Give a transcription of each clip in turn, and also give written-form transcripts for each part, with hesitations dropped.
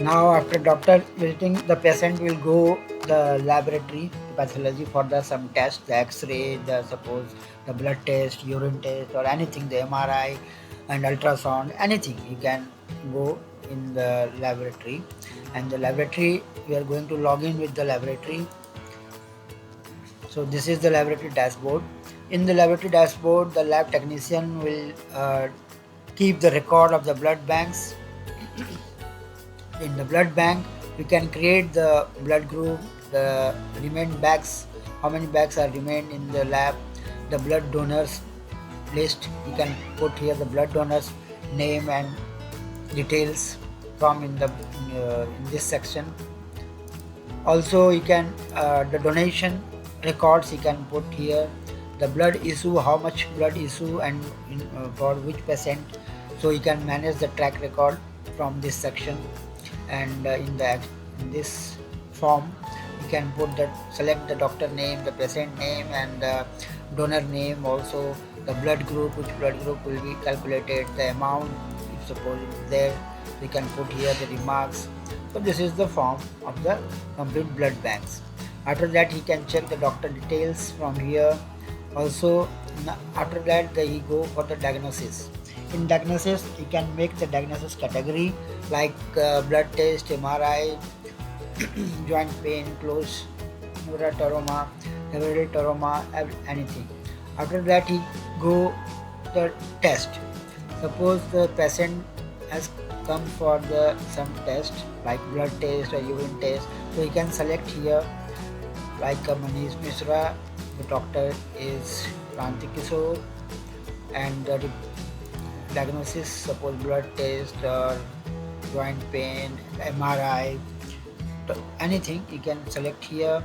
Now after doctor visiting, the patient will go the laboratory pathology for the some test, the X-ray, the suppose the blood test, urine test, or anything, the MRI and ultrasound, anything you can go in the laboratory. And the laboratory, we are going to log in with the laboratory. So this is the laboratory dashboard. In the laboratory dashboard, the lab technician will keep the record of the blood banks. In the blood bank, we can create the blood group, the remained bags, how many bags are remained in the lab, the blood donors list. You can put here the blood donors name and details from in this section. Also you can the donation records you can put here, the blood issue, how much blood issue and for which patient. So you can manage the track record from this section. And in this form you can put that, select the doctor name, the patient name, and the donor name, also the blood group, which blood group will be calculated, the amount if suppose it's there. We can put here the remarks. So this is the form of the complete blood banks. After that he can check the doctor details from here. Also after that he go for the diagnosis. In diagnosis he can make the diagnosis category like blood test, MRI, joint pain, close neurotoma, hereditary anything. After that he go the test. Suppose the patient has come for the some test like blood test or urine test, so he can select here like Manish Mishra, the doctor is Kranti Kishore, and the diagnosis, suppose blood test or joint pain, MRI, anything you can select here.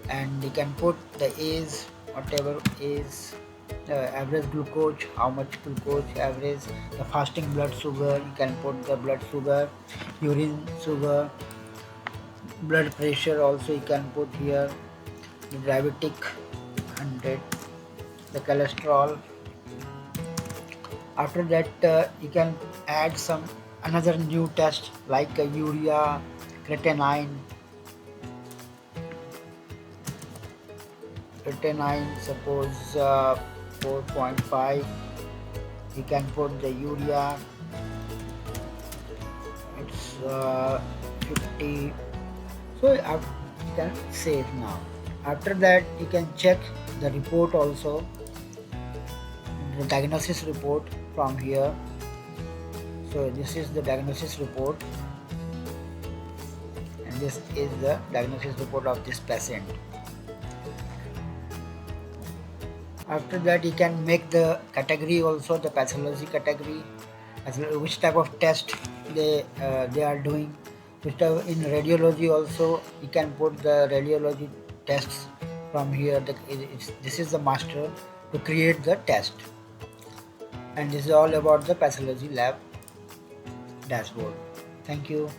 And you can put the age, whatever is the average glucose, how much glucose average, the fasting blood sugar, you can put the blood sugar, urine sugar, blood pressure also you can put here, the diabetic 100, the cholesterol. After that you can add some another new test like urea, creatinine, suppose 4.5. You can put the urea, it's 50. So you can save now. After that you can check the report also, the diagnosis report from here. So this is the diagnosis report, and this is the diagnosis report of this patient. After that you can make the category also, the pathology category, as well which type of test they are doing, which type. In radiology also you can put the radiology tests from here. This is the master to create the test. And this is all about the pathology lab dashboard. Thank you.